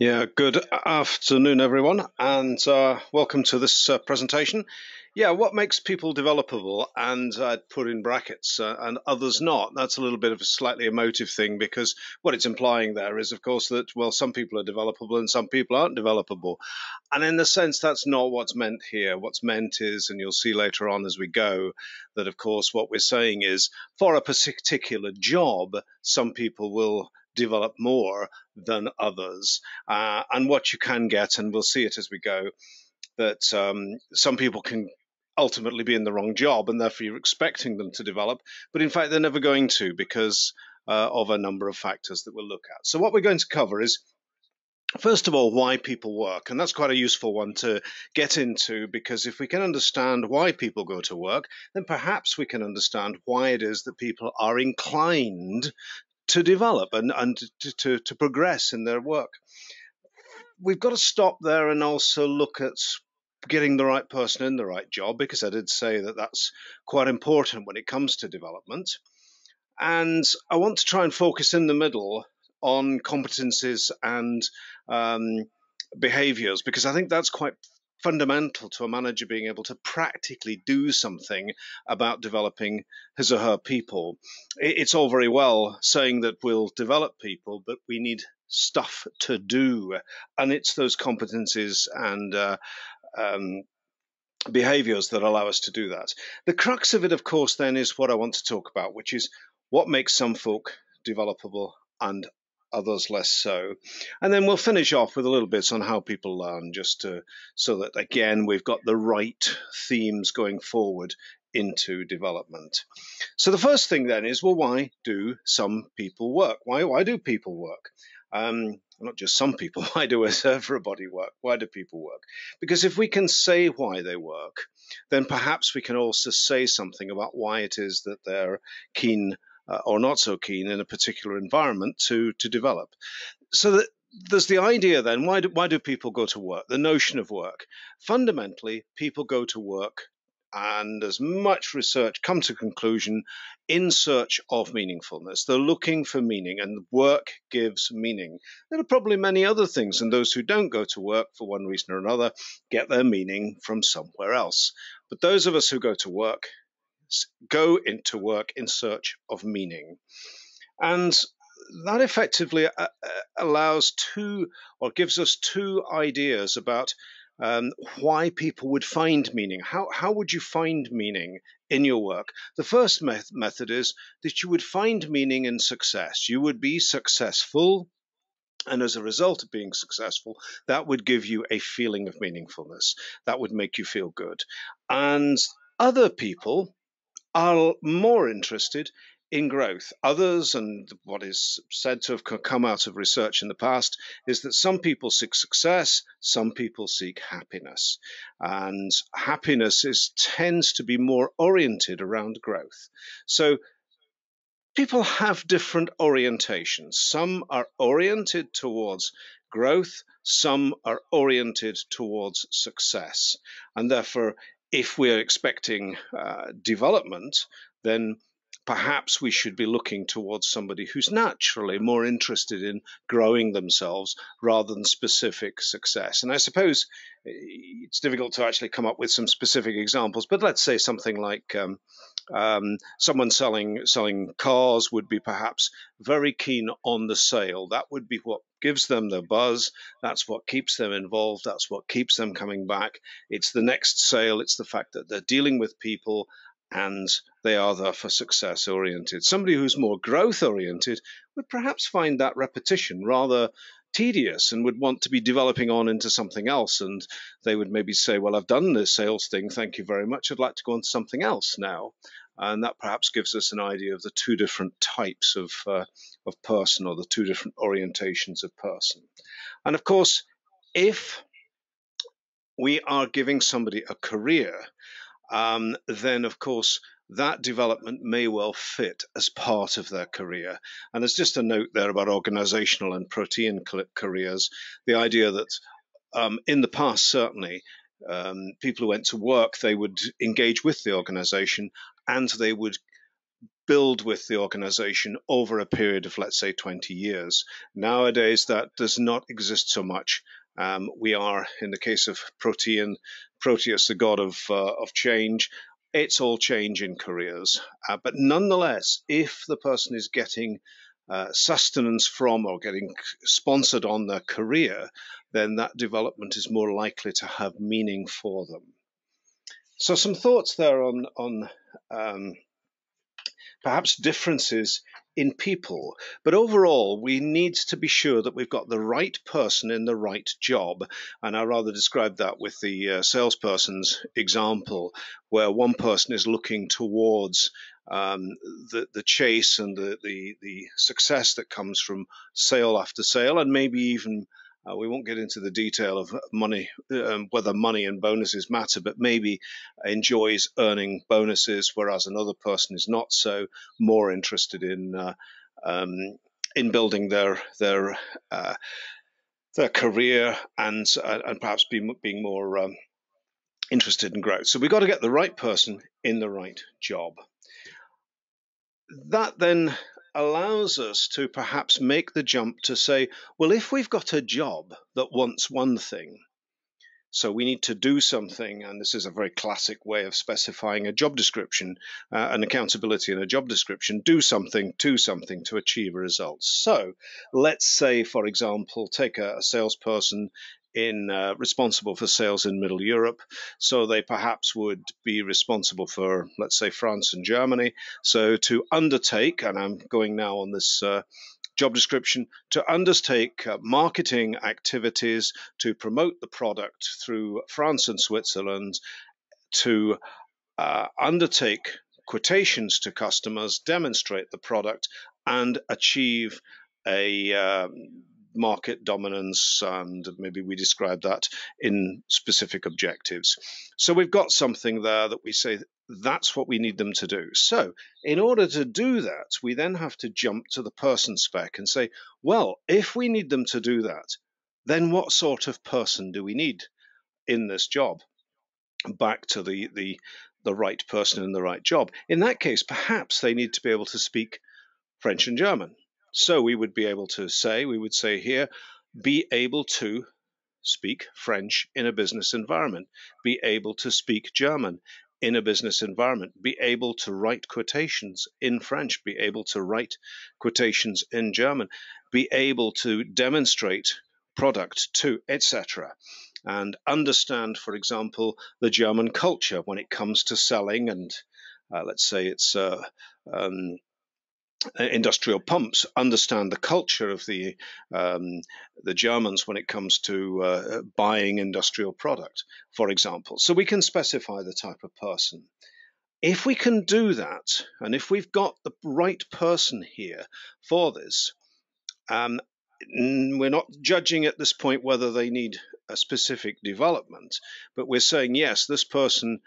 Yeah, good afternoon, everyone, and welcome to this presentation. Yeah, what makes people developable, and I'd put in brackets, and others not? That's a little bit of a slightly emotive thing because what it's implying there is, of course, that, well, some people are developable and some people aren't developable. And in the sense, that's not what's meant here. What's meant is, and you'll see later on as we go, that, of course, what we're saying is for a particular job, some people will develop more than others. And what you can get, and we'll see it as we go, that some people can ultimately be in the wrong job, and therefore you're expecting them to develop, but in fact they're never going to because of a number of factors that we'll look at. So what we're going to cover is, first of all, why people work. And that's quite a useful one to get into because if we can understand why people go to work, then perhaps we can understand why it is that people are inclined to develop and to progress in their work. We've got to stop there and also look at getting the right person in the right job, because I did say that that's quite important when it comes to development. And I want to try and focus in the middle on competencies and um, behaviors, because I think that's quite fundamental to a manager being able to practically do something about developing his or her people. It's all very well saying that we'll develop people, but we need stuff to do, and it's those competencies and um, behaviors that allow us to do that. The crux of it, of course, then is what I want to talk about, which is what makes some folk developable and others less so. And then we'll finish off with a little bit on how people learn, just to, so that, again, we've got the right themes going forward into development. So the first thing then is, well, why do some people work? Why do people work? Not just some people, why does everybody work? Why do people work? Because if we can say why they work, then perhaps we can also say something about why it is that they're keen or not so keen in a particular environment to develop. So that there's the idea then, why do people go to work? The notion of work. Fundamentally, people go to work, and as much research come to conclusion, in search of meaningfulness. They're looking for meaning, and work gives meaning. There are probably many other things, and those who don't go to work for one reason or another get their meaning from somewhere else. But those of us who go into work in search of meaning. And that effectively allows two, or gives us two ideas about why people would find meaning. How would you find meaning in your work? The first method is that you would find meaning in success. You would be successful, and as a result of being successful, that would give you a feeling of meaningfulness. That would make you feel good. And other people are more interested in growth. Others, and what is said to have come out of research in the past, is that some people seek success, some people seek happiness. And happiness tends to be more oriented around growth. So people have different orientations. Some are oriented towards growth, some are oriented towards success. And therefore, if we're expecting development, then perhaps we should be looking towards somebody who's naturally more interested in growing themselves rather than specific success. And I suppose it's difficult to actually come up with some specific examples, but let's say something like someone selling cars would be perhaps very keen on the sale. That would be what gives them the buzz. That's what keeps them involved. That's what keeps them coming back. It's the next sale. It's the fact that they're dealing with people and they are there for success oriented. Somebody who's more growth oriented would perhaps find that repetition rather tedious and would want to be developing on into something else. And they would maybe say, well, I've done this sales thing. Thank you very much. I'd like to go on to something else now. And that perhaps gives us an idea of the two different types of person, or the two different orientations of person. And of course, if we are giving somebody a career, then of course that development may well fit as part of their career. And there's just a note there about organizational and protean careers, the idea that in the past, certainly, people who went to work, they would engage with the organization and they would build with the organization over a period of, let's say, 20 years. Nowadays, that does not exist so much. We are, in the case of Proteus, the god of change. It's all change in careers. But nonetheless, if the person is getting sustenance from or getting sponsored on their career, then that development is more likely to have meaning for them. So some thoughts there on perhaps differences in people. But overall, we need to be sure that we've got the right person in the right job. And I rather describe that with the salesperson's example, where one person is looking towards the chase and the success that comes from sale after sale, and maybe even we won't get into the detail of money, whether money and bonuses matter, but maybe enjoys earning bonuses, whereas another person is not so, more interested in building their career and perhaps being more interested in growth. So we've got to get the right person in the right job. That then allows us to perhaps make the jump to say, well, if we've got a job that wants one thing, so we need to do something, and this is a very classic way of specifying a job description, an accountability in a job description, do something to something to achieve a result. So let's say, for example, take a salesperson responsible for sales in Middle Europe. So they perhaps would be responsible for, let's say, France and Germany. So to undertake, and I'm going now on this job description, to undertake marketing activities to promote the product through France and Switzerland, to undertake quotations to customers, demonstrate the product, and achieve a market dominance, and maybe we describe that in specific objectives. So we've got something there that we say that's what we need them to do. So in order to do that, we then have to jump to the person spec and say, well, if we need them to do that, then what sort of person do we need in this job? Back to the right person in the right job. In that case, perhaps they need to be able to speak French and German. So we would say here, be able to speak French in a business environment, be able to speak German in a business environment, be able to write quotations in French, be able to write quotations in German, be able to demonstrate product to, etc., and understand, for example, the German culture when it comes to selling, and let's say it's industrial pumps, understand the culture of the Germans when it comes to buying industrial product, for example. So we can specify the type of person. If we can do that, and if we've got the right person here for this, we're not judging at this point whether they need a specific development, but we're saying, yes, this person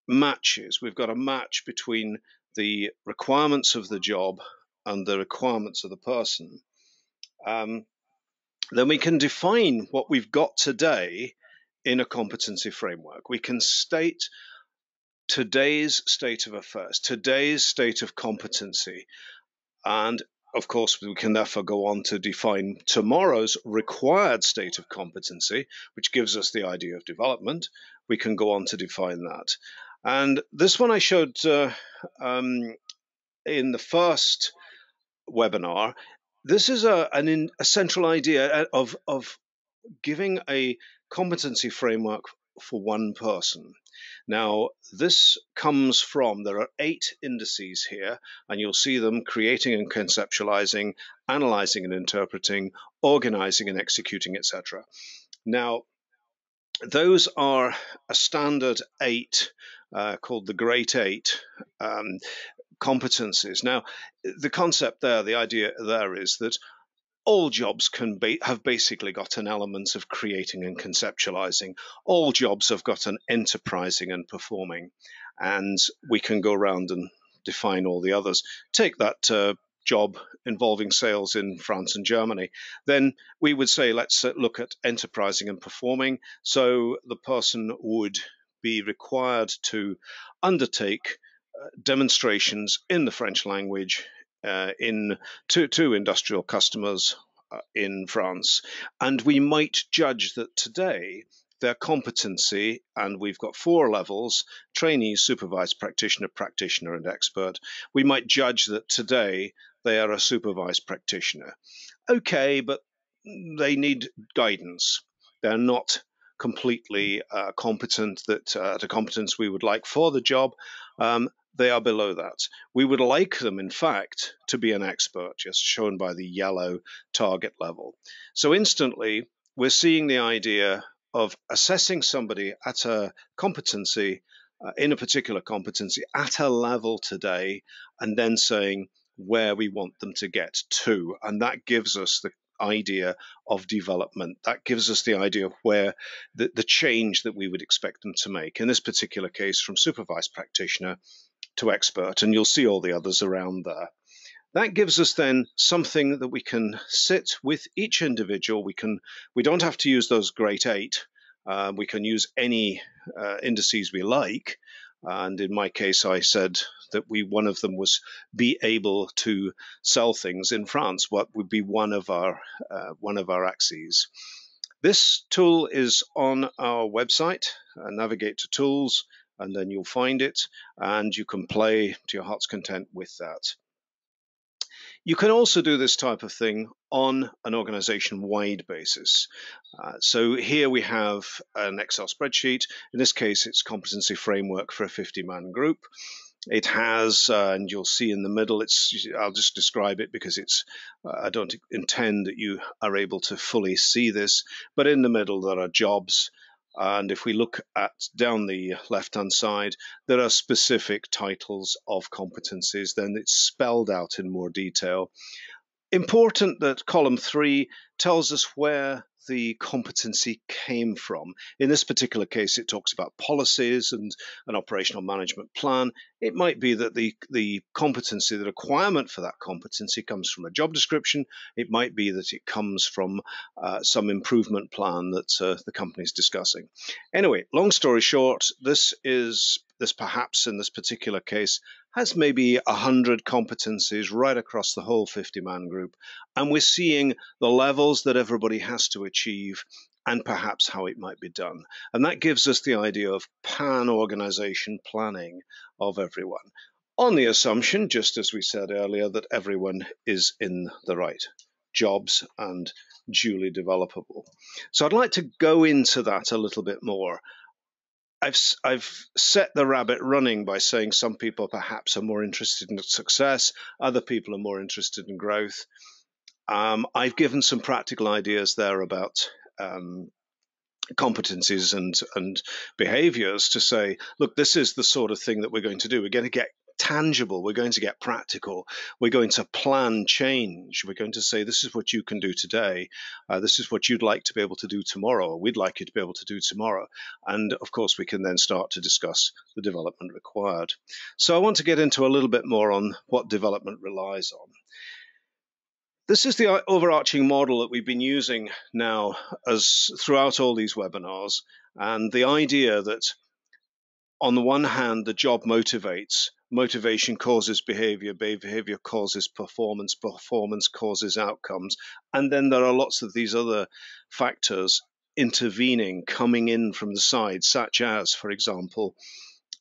matches. We've got a match between the requirements of the job and the requirements of the person. Then we can define what we've got today in a competency framework. We can state today's state of affairs, today's state of competency, and of course, we can therefore go on to define tomorrow's required state of competency, which gives us the idea of development. We can go on to define that. And this one I showed in the first webinar. This is a central idea of giving a competency framework for one person. Now, this comes from, there are 8 indices here, and you'll see them: creating and conceptualizing, analyzing and interpreting, organizing and executing, etc. Now, those are a standard 8 called the Great 8 competencies. Now, the concept there, the idea there is that all jobs have basically got an element of creating and conceptualizing. All jobs have got an enterprising and performing, and we can go around and define all the others. Take that job involving sales in France and Germany. Then we would say, let's look at enterprising and performing. So the person would be required to undertake demonstrations in the French language in to industrial customers in France. And we might judge that today their competency, and we've got 4 levels: trainee, supervised practitioner, practitioner, and expert. We might judge that today they are a supervised practitioner. Okay, but they need guidance. They're not completely competent at a competence we would like for the job. They are below that. We would like them, in fact, to be an expert, just shown by the yellow target level. So instantly, we're seeing the idea of assessing somebody at a competency, in a particular competency, at a level today, and then saying where we want them to get to. And that gives us the idea of development. That gives us the idea of where the change that we would expect them to make. In this particular case, from supervised practitioner to expert, and you'll see all the others around there. That gives us then something that we can sit with each individual. We don't have to use those great 8. We can use any indices we like. And in my case, I said that one of them was be able to sell things in France. What would be one of our axes? This tool is on our website. Navigate to tools, and then you'll find it, and you can play to your heart's content with that. You can also do this type of thing on an organization-wide basis. So here we have an Excel spreadsheet. In this case, it's competency framework for a 50-man group. It has, and you'll see in the middle, I'll just describe it because I don't intend that you are able to fully see this, but in the middle there are jobs. And if we look down the left-hand side, there are specific titles of competencies. Then it's spelled out in more detail. Important that column 3 tells us where the competency came from. In this particular case, it talks about policies and an operational management plan. It might be that the competency, the requirement for that competency comes from a job description. It might be that it comes from some improvement plan that the company is discussing. Anyway, long story short, this perhaps in this particular case has maybe 100 competencies right across the whole 50-man group. And we're seeing the levels that everybody has to achieve and perhaps how it might be done. And that gives us the idea of pan-organization planning of everyone, on the assumption, just as we said earlier, that everyone is in the right jobs and duly developable. So I'd like to go into that a little bit more. I've set the rabbit running by saying some people perhaps are more interested in success, other people are more interested in growth. I've given some practical ideas there about competencies and behaviors to say, look, this is the sort of thing that we're going to do. We're going to get tangible. We're going to get practical. We're going to plan change. We're going to say, this is what you can do today. This is what you'd like to be able to do tomorrow, or we'd like you to be able to do tomorrow. And of course, we can then start to discuss the development required. So I want to get into a little bit more on what development relies on. This is the overarching model that we've been using now as throughout all these webinars, and the idea that on the one hand, the job motivates, motivation causes behavior, behavior causes performance, performance causes outcomes, and then there are lots of these other factors intervening, coming in from the side, such as, for example,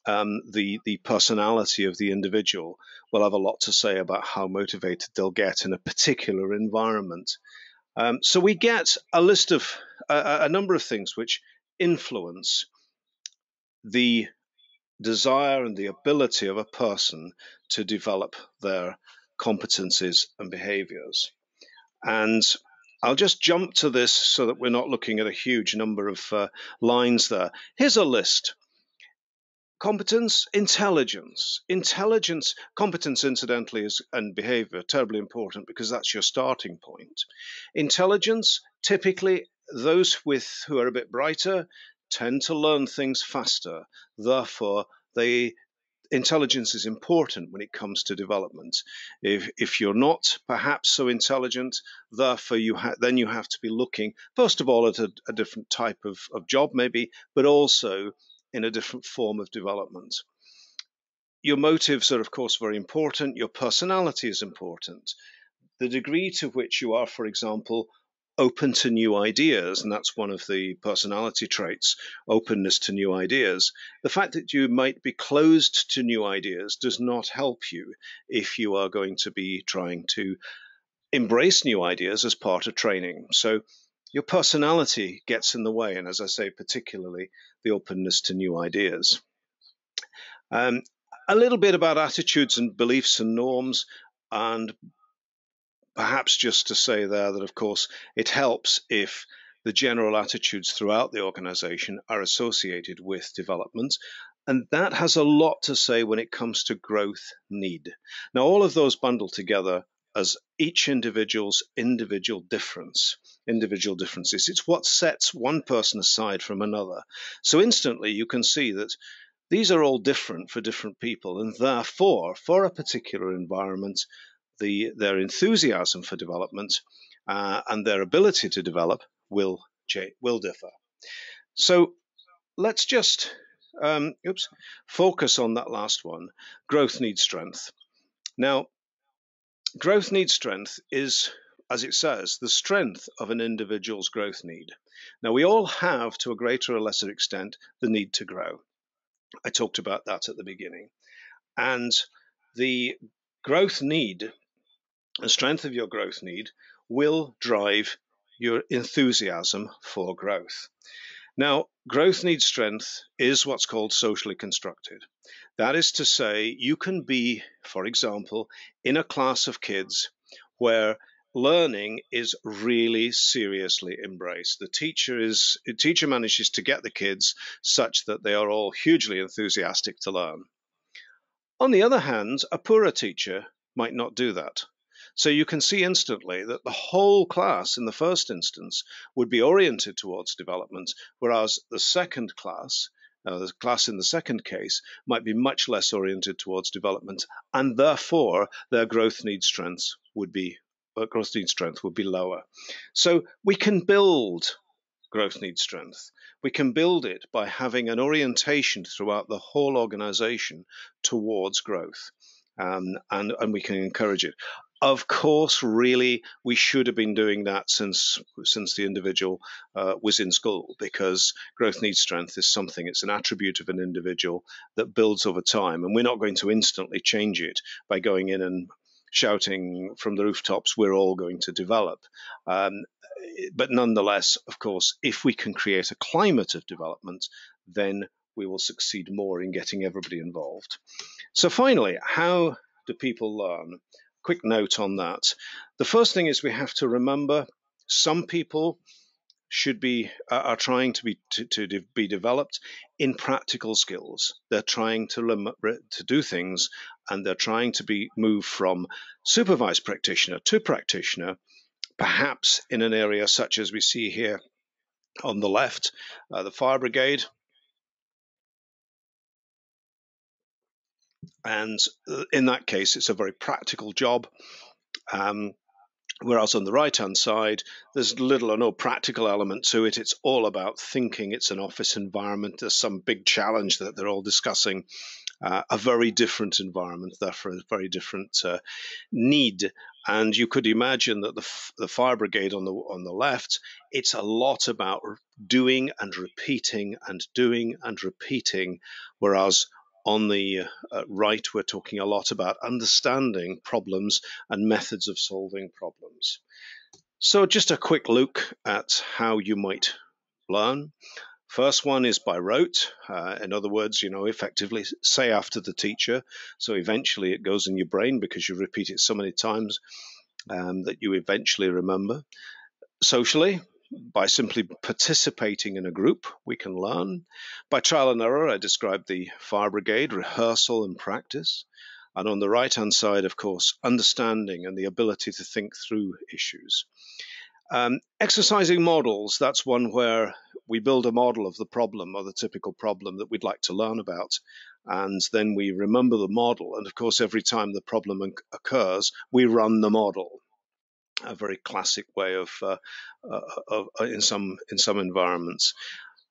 the personality of the individual will have a lot to say about how motivated they'll get in a particular environment. So we get a list of a number of things which influence the desire and the ability of a person to develop their competencies and behaviors. And I'll just jump to this so that we're not looking at a huge number of lines there. Here's a list. Competence, intelligence. Competence, incidentally, and behavior, terribly important because that's your starting point. Intelligence, typically those who are a bit brighter tend to learn things faster. Therefore, intelligence is important when it comes to development. If you're not perhaps so intelligent, therefore then you have to be looking, first of all, at a different type of job maybe, but also in a different form of development. Your motives are, of course, very important. Your personality is important. The degree to which you are, for example, open to new ideas, and that's one of the personality traits, openness to new ideas. The fact that you might be closed to new ideas does not help you if you are going to be trying to embrace new ideas as part of training. So your personality gets in the way, and as I say, particularly the openness to new ideas. Um, a little bit about attitudes and beliefs and norms, and perhaps just to say there that, of course, it helps if the general attitudes throughout the organization are associated with development. And that has a lot to say when it comes to growth need. Now, all of those bundle together as each individual's individual differences. It's what sets one person aside from another. So instantly you can see that these are all different for different people, and therefore, for a particular environment, their enthusiasm for development and their ability to develop will differ. So let's just focus on that last one. Growth needs strength. Now, growth needs strength is, as it says, the strength of an individual's growth need. Now, we all have, to a greater or lesser extent, the need to grow. I talked about that at the beginning. And the growth need, the strength of your growth need, will drive your enthusiasm for growth. Now, growth needs strength is what's called socially constructed. That is to say, you can be, for example, in a class of kids where learning is really seriously embraced. The teacher manages to get the kids such that they are all hugely enthusiastic to learn. On the other hand, a poorer teacher might not do that. So you can see instantly that the whole class in the first instance would be oriented towards development, whereas the second class, the class in the second case, might be much less oriented towards development, and therefore their growth need strength would be lower. So we can build growth needs strength. We can build it by having an orientation throughout the whole organization towards growth, and we can encourage it. Of course, really, we should have been doing that since the individual was in school, because growth needs strength is something, it's an attribute of an individual that builds over time, and we're not going to instantly change it by going in and shouting from the rooftops, we're all going to develop. But nonetheless, of course, if we can create a climate of development, then we will succeed more in getting everybody involved. So finally, how do people learn? Quick note on that. The first thing is we have to remember some people are trying to be developed in practical skills. They're trying to do things, and they're trying to be moved from supervised practitioner to practitioner, perhaps in an area such as we see here on the left, the fire brigade. And in that case, it's a very practical job. Whereas on the right-hand side, there's little or no practical element to it. It's all about thinking. It's an office environment. There's some big challenge that they're all discussing. A very different environment, therefore a very different need. And you could imagine that the fire brigade on the left, it's a lot about doing and repeating and doing and repeating, whereas on the right, we're talking a lot about understanding problems and methods of solving problems. So just a quick look at how you might learn. First one is by rote. In other words, effectively say after the teacher. So eventually it goes in your brain because you repeat it so many times that you eventually remember. Socially, by simply participating in a group, we can learn. By trial and error, I described the fire brigade, rehearsal and practice. And on the right-hand side, of course, understanding and the ability to think through issues. Exercising models, that's one where we build a model of the problem or the typical problem that we'd like to learn about. And then we remember the model. And of course, every time the problem occurs, we run the model. A very classic way of in some environments.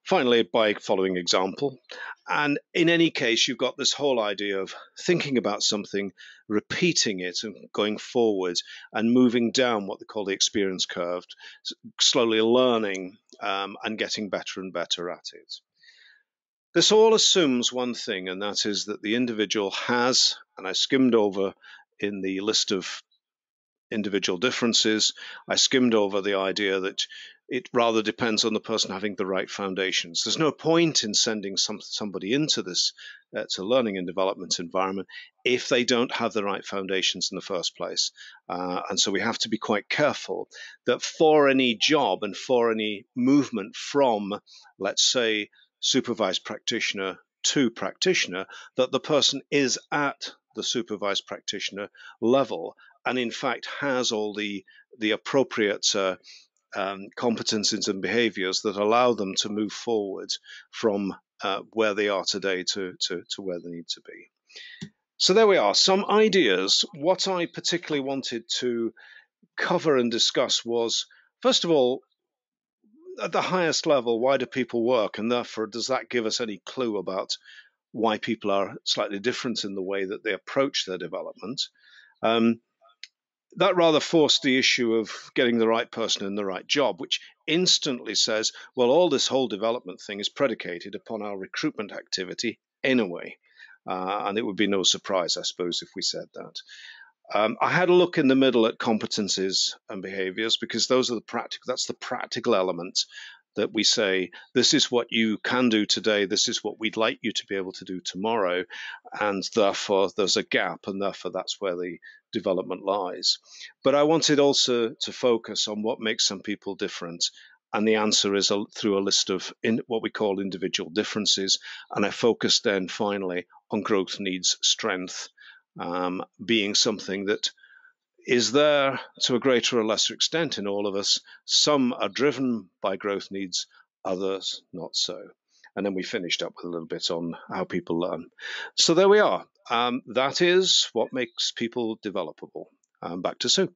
Finally, by following example. And in any case, you've got this whole idea of thinking about something, repeating it, and going forward and moving down what they call the experience curve, slowly learning and getting better and better at it. This all assumes one thing, and that is that the individual has, and I skimmed over in the list of individual differences. I skimmed over the idea that it rather depends on the person having the right foundations. There's no point in sending somebody into this to learning and development environment if they don't have the right foundations in the first place. And so we have to be quite careful that for any job and for any movement from, let's say, supervised practitioner to practitioner, that the person is at the supervised practitioner level and in fact has all the appropriate competencies and behaviors that allow them to move forward from where they are today to where they need to be. So there we are, some ideas. What I particularly wanted to cover and discuss was, first of all, at the highest level, why do people work? And therefore, does that give us any clue about why people are slightly different in the way that they approach their development? That rather forced the issue of getting the right person in the right job, which instantly says, well, all this whole development thing is predicated upon our recruitment activity anyway. And it would be no surprise, I suppose, if we said that. I had a look in the middle at competencies and behaviors because those are that's the practical element that we say, this is what you can do today, this is what we'd like you to be able to do tomorrow, and therefore there's a gap, and therefore that's where the development lies. But I wanted also to focus on what makes some people different, and the answer is through a list of what we call individual differences, and I focused then finally on growth needs strength, being something that is there to a greater or lesser extent in all of us. Some are driven by growth needs, others not so. And then we finished up with a little bit on how people learn. So there we are. That is what makes people developable. Back to Sue.